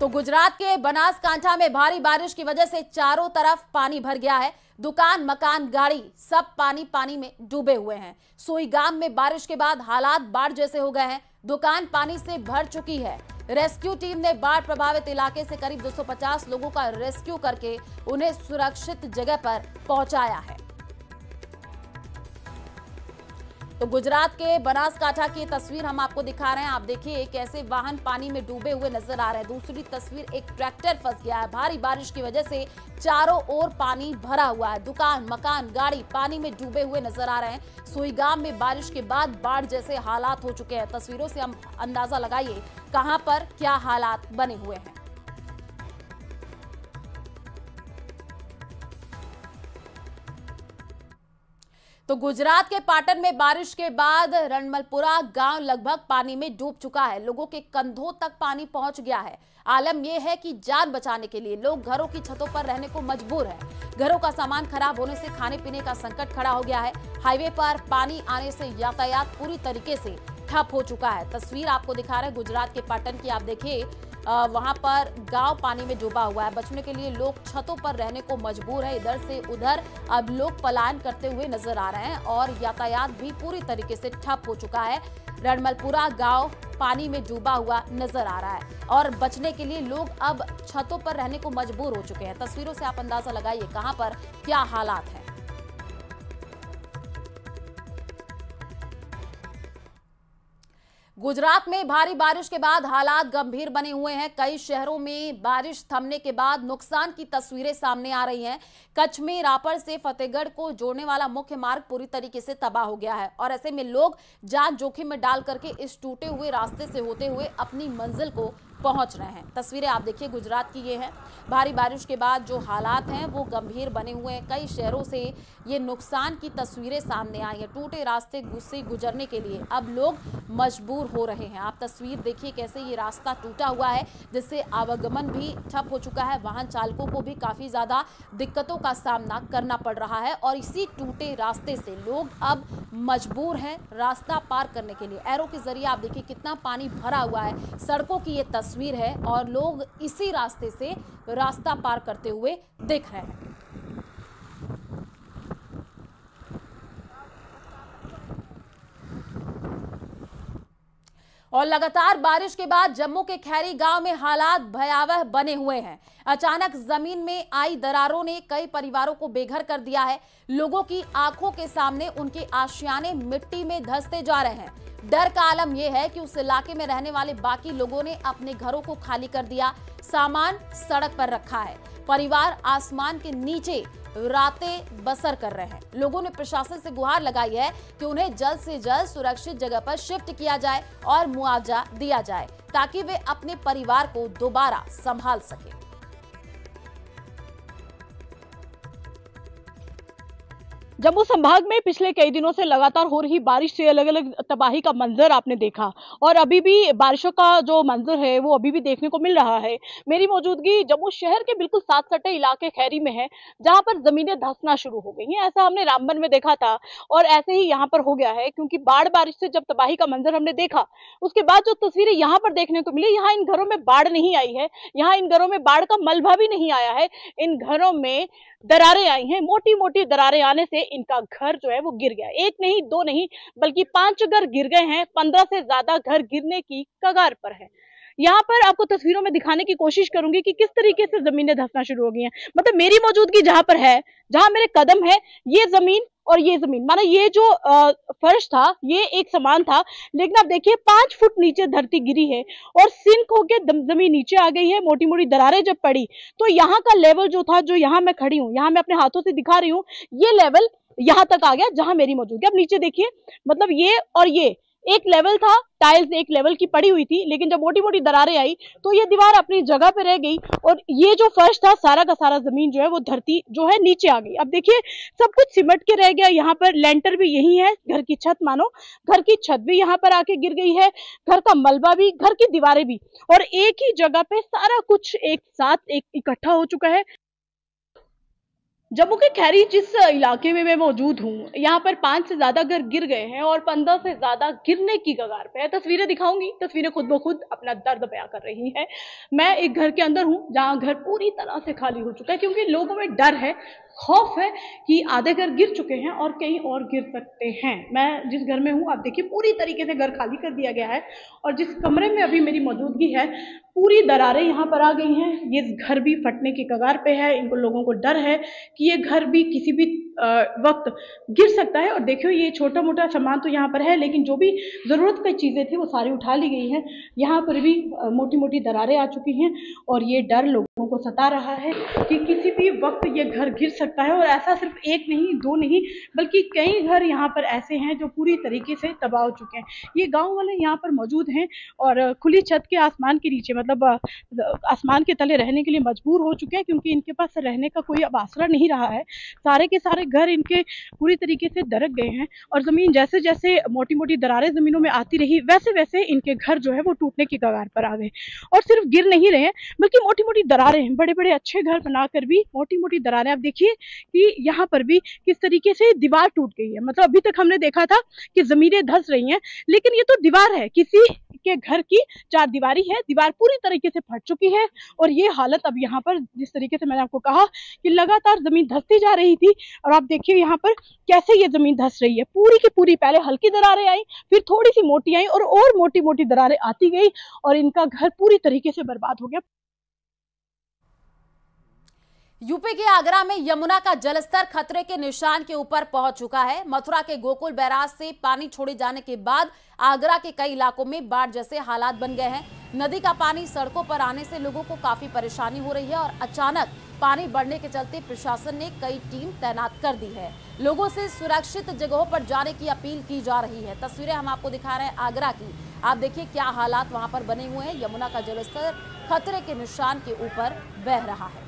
तो गुजरात के बनासकांठा में भारी बारिश की वजह से चारों तरफ पानी भर गया है। दुकान, मकान, गाड़ी सब पानी में डूबे हुए हैं। सुईगाम में बारिश के बाद हालात बाढ़ जैसे हो गए हैं। दुकान पानी से भर चुकी है। रेस्क्यू टीम ने बाढ़ प्रभावित इलाके से करीब 250 लोगों का रेस्क्यू करके उन्हें सुरक्षित जगह पर पहुंचाया है। तो गुजरात के बनासकांठा की तस्वीर हम आपको दिखा रहे हैं। आप देखिए कैसे वाहन पानी में डूबे हुए नजर आ रहे हैं। दूसरी तस्वीर, एक ट्रैक्टर फंस गया है। भारी बारिश की वजह से चारों ओर पानी भरा हुआ है। दुकान, मकान, गाड़ी पानी में डूबे हुए नजर आ रहे हैं। सुईगाम में बारिश के बाद बाढ़ जैसे हालात हो चुके हैं। तस्वीरों से हम अंदाजा लगाइए कहां पर क्या हालात बने हुए हैं। तो गुजरात के पाटन में बारिश के बाद रणमलपुरा गांव लगभग पानी में डूब चुका है। लोगों के कंधों तक पानी पहुंच गया है। आलम यह है कि जान बचाने के लिए लोग घरों की छतों पर रहने को मजबूर हैं। घरों का सामान खराब होने से खाने पीने का संकट खड़ा हो गया है। हाईवे पर पानी आने से यातायात पूरी तरीके से ठप हो चुका है। तस्वीर आपको दिखा रहे हैं गुजरात के पाटन की। आप देखिए वहां पर गांव पानी में डूबा हुआ है। बचने के लिए लोग छतों पर रहने को मजबूर है। इधर से उधर अब लोग पलायन करते हुए नजर आ रहे हैं और यातायात भी पूरी तरीके से ठप हो चुका है। रणमलपुरा गांव पानी में डूबा हुआ नजर आ रहा है और बचने के लिए लोग अब छतों पर रहने को मजबूर हो चुके हैं। तस्वीरों से आप अंदाजा लगाइए कहां पर क्या हालात है। गुजरात में भारी बारिश के बाद हालात गंभीर बने हुए हैं। कई शहरों में बारिश थमने के बाद नुकसान की तस्वीरें सामने आ रही हैं। कच्छ में रापड़ से फतेहगढ़ को जोड़ने वाला मुख्य मार्ग पूरी तरीके से तबाह हो गया है और ऐसे में लोग जान जोखिम में डाल करके इस टूटे हुए रास्ते से होते हुए अपनी मंजिल को पहुंच रहे हैं। तस्वीरें आप देखिए गुजरात की ये हैं। भारी बारिश के बाद जो हालात हैं वो गंभीर बने हुए हैं। कई शहरों से ये नुकसान की तस्वीरें सामने आई हैं। टूटे रास्ते से गुजरने के लिए अब लोग मजबूर हो रहे हैं। आप तस्वीर देखिए कैसे ये रास्ता टूटा हुआ है जिससे आवागमन भी ठप हो चुका है। वाहन चालकों को भी काफी ज्यादा दिक्कतों का सामना करना पड़ रहा है और इसी टूटे रास्ते से लोग अब मजबूर हैं रास्ता पार करने के लिए। एरो के जरिए आप देखिए कितना पानी भरा हुआ है। सड़कों की ये तस्वीर है और लोग इसी रास्ते से रास्ता पार करते हुए दिख रहे हैं। और लगातार बारिश के बाद जम्मू के खैरी गांव में हालात भयावह बने हुए हैं। अचानक जमीन में आई दरारों ने कई परिवारों को बेघर कर दिया है। लोगों की आंखों के सामने उनके आशियाने मिट्टी में धंसते जा रहे हैं। डर का आलम यह है कि उस इलाके में रहने वाले बाकी लोगों ने अपने घरों को खाली कर दिया। सामान सड़क पर रखा है। परिवार आसमान के नीचे रातें बसर कर रहे हैं। लोगों ने प्रशासन से गुहार लगाई है कि उन्हें जल्द से जल्द सुरक्षित जगह पर शिफ्ट किया जाए और मुआवजा दिया जाए ताकि वे अपने परिवार को दोबारा संभाल सकें। जम्मू संभाग में पिछले कई दिनों से लगातार हो रही बारिश से अलग अलग तबाही का मंजर आपने देखा और अभी भी बारिशों का जो मंजर है वो अभी भी देखने को मिल रहा है। मेरी मौजूदगी जम्मू शहर के बिल्कुल साथ सटे इलाके खैरी में है जहां पर जमीनें धंसना शुरू हो गई हैं। ऐसा हमने रामबन में देखा था और ऐसे ही यहाँ पर हो गया है क्योंकि बाढ़ बारिश से जब तबाही का मंजर हमने देखा उसके बाद जो तस्वीरें यहाँ पर देखने को मिली, यहाँ इन घरों में बाढ़ नहीं आई है, यहाँ इन घरों में बाढ़ का मलबा भी नहीं आया है। इन घरों में दरारें आई हैं। मोटी मोटी दरारें आने से इनका घर जो है वो गिर गया। एक नहीं, दो नहीं, बल्कि 5 घर गिर गए हैं। 15 से ज्यादा घर गिरने की कगार पर है। यहाँ पर आपको तस्वीरों में दिखाने की कोशिश करूंगी कि किस तरीके से जमीनें धंसना शुरू हो गई हैं। मतलब मेरी मौजूदगी जहां पर है, जहां मेरे कदम है, ये जमीन और ये जमीन, माना ये जो फर्श था ये एक समान था, लेकिन आप देखिए 5 फुट नीचे धरती गिरी है और सिंक होके जमीन नीचे आ गई है। मोटी मोटी दरारें जब पड़ी तो यहाँ का लेवल जो था, जो यहाँ मैं खड़ी हूँ, यहाँ मैं अपने हाथों से दिखा रही हूँ, ये लेवल यहाँ तक आ गया जहां मेरी मौजूदगी। अब नीचे देखिए, मतलब ये और ये एक लेवल था, टाइल्स एक लेवल की पड़ी हुई थी, लेकिन जब मोटी मोटी दरारें आई तो ये दीवार अपनी जगह पे रह गई और ये जो फर्श था सारा का सारा जमीन जो है वो धरती जो है नीचे आ गई। अब देखिए सब कुछ सिमट के रह गया। यहाँ पर लेंटर भी यही है, घर की छत, मानो घर की छत भी यहाँ पर आके गिर गई है, घर का मलबा भी, घर की दीवारें भी, और एक ही जगह पे सारा कुछ एक साथ एक इकट्ठा हो चुका है। जम्मू के खैरी जिस इलाके में मैं मौजूद हूँ, यहाँ पर 5 से ज्यादा घर गिर गए हैं और 15 से ज्यादा गिरने की कगार पे है। तस्वीरें दिखाऊंगी, तस्वीरें खुद ब खुद अपना दर्द बयां कर रही हैं। मैं एक घर के अंदर हूँ जहाँ घर पूरी तरह से खाली हो चुका है, क्योंकि लोगों में डर है, खौफ है कि आधे घर गिर चुके हैं और कहीं और गिर सकते हैं। मैं जिस घर में हूँ, आप देखिए पूरी तरीके से घर खाली कर दिया गया है और जिस कमरे में अभी मेरी मौजूदगी है, पूरी दरारें यहाँ पर आ गई हैं। ये घर भी फटने की कगार पे है। इनको लोगों को डर है कि ये घर भी किसी भी वक्त गिर सकता है। और देखियो, ये छोटा मोटा सामान तो यहाँ पर है, लेकिन जो भी ज़रूरत की चीज़ें थी वो सारी उठा ली गई हैं। यहाँ पर भी मोटी मोटी दरारें आ चुकी हैं और ये डर लोगों को सता रहा है कि किसी भी वक्त ये घर गिर सकता है। और ऐसा सिर्फ एक नहीं, दो नहीं, बल्कि कई घर यहाँ पर ऐसे हैं जो पूरी तरीके से तबाह हो चुके हैं। ये गाँव वाले यहाँ पर मौजूद हैं और खुली छत के आसमान के नीचे, मतलब आसमान के तले रहने के लिए मजबूर हो चुके हैं, क्योंकि इनके पास रहने का कोई अब आसरा नहीं रहा है। सारे के सारे घर इनके पूरी तरीके से दरक गए हैं और जमीन जैसे जैसे मोटी मोटी दरारें जमीनों में आती रही, वैसे वैसे इनके घर जो है वो टूटने की कगार पर आ गए। और सिर्फ गिर नहीं रहे हैं, बल्कि मोटी मोटी दरारें, बड़े बड़े अच्छे घर बनाकर भी मोटी मोटी दरारें। आप देखिए कि यहाँ पर भी किस तरीके से दीवार टूट गई है। मतलब अभी तक हमने देखा था कि जमीनें धंस रही हैं, लेकिन ये तो दीवार है, किसी के घर की चार दीवारी है, दीवार पूरी तरीके से फट चुकी है। और ये हालत अब यहाँ पर, जिस तरीके से मैंने आपको कहा कि लगातार जमीन धंसती जा रही थी, और आप देखिए यहाँ पर कैसे ये जमीन धंस रही है। पूरी की पूरी पहले हल्की दरारें आई, फिर थोड़ी सी मोटी आई और मोटी मोटी दरारें आती गई और इनका घर पूरी तरीके से बर्बाद हो गया। यूपी के आगरा में यमुना का जलस्तर खतरे के निशान के ऊपर पहुंच चुका है। मथुरा के गोकुल बैराज से पानी छोड़े जाने के बाद आगरा के कई इलाकों में बाढ़ जैसे हालात बन गए हैं। नदी का पानी सड़कों पर आने से लोगों को काफी परेशानी हो रही है और अचानक पानी बढ़ने के चलते प्रशासन ने कई टीम तैनात कर दी है। लोगों से सुरक्षित जगहों पर जाने की अपील की जा रही है। तस्वीरें हम आपको दिखा रहे हैं आगरा की। आप देखिए क्या हालात वहां पर बने हुए हैं। यमुना का जलस्तर खतरे के निशान के ऊपर बह रहा है।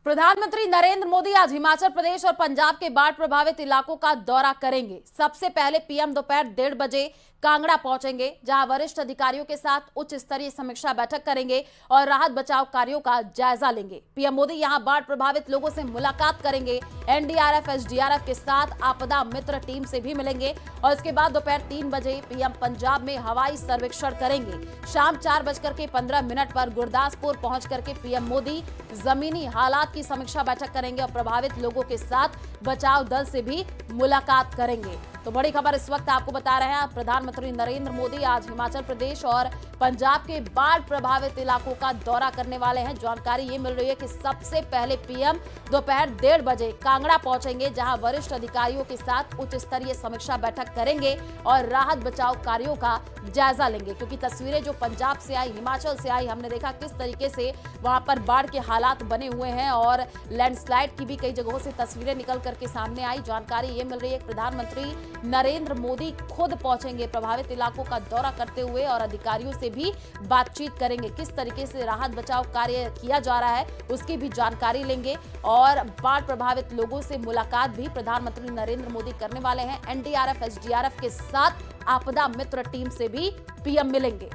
प्रधानमंत्री नरेंद्र मोदी आज हिमाचल प्रदेश और पंजाब के बाढ़ प्रभावित इलाकों का दौरा करेंगे। सबसे पहले पीएम दोपहर 1:30 बजे कांगड़ा पहुंचेंगे, जहां वरिष्ठ अधिकारियों के साथ उच्च स्तरीय समीक्षा बैठक करेंगे और राहत बचाव कार्यों का जायजा लेंगे। पीएम मोदी यहां बाढ़ प्रभावित लोगों से मुलाकात करेंगे। एनडीआरएफ, एसडीआरएफ के साथ आपदा मित्र टीम से भी मिलेंगे और इसके बाद दोपहर 3 बजे पीएम पंजाब में हवाई सर्वेक्षण करेंगे। शाम 4:15 पर गुरदासपुर पहुंच करके पीएम मोदी जमीनी हालात की समीक्षा बैठक करेंगे और प्रभावित लोगों के साथ बचाव दल से भी मुलाकात करेंगे। तो बड़ी खबर इस वक्त आपको बता रहे हैं, प्रधानमंत्री नरेंद्र मोदी आज हिमाचल प्रदेश और पंजाब के बाढ़ प्रभावित इलाकों का दौरा करने वाले हैं। जानकारी ये मिल रही है कि सबसे पहले पीएम दोपहर 1:30 बजे कांगड़ा पहुंचेंगे, जहां वरिष्ठ अधिकारियों के साथ उच्च स्तरीय समीक्षा बैठक करेंगे और राहत बचाव कार्यों का जायजा लेंगे। क्योंकि तस्वीरें जो पंजाब से आई, हिमाचल से आई, हमने देखा किस तरीके से वहां पर बाढ़ के हालात बने हुए हैं और लैंडस्लाइड की भी कई जगहों से तस्वीरें निकल करके सामने आई। जानकारी ये मिल रही है प्रधानमंत्री नरेंद्र मोदी खुद पहुंचेंगे, प्रभावित इलाकों का दौरा करते हुए और अधिकारियों से भी बातचीत करेंगे। किस तरीके से राहत बचाव कार्य किया जा रहा है उसकी भी जानकारी लेंगे और बाढ़ प्रभावित लोगों से मुलाकात भी प्रधानमंत्री नरेंद्र मोदी करने वाले हैं। एनडीआरएफ, एसडीआरएफ के साथ आपदा मित्र टीम से भी पीएम मिलेंगे।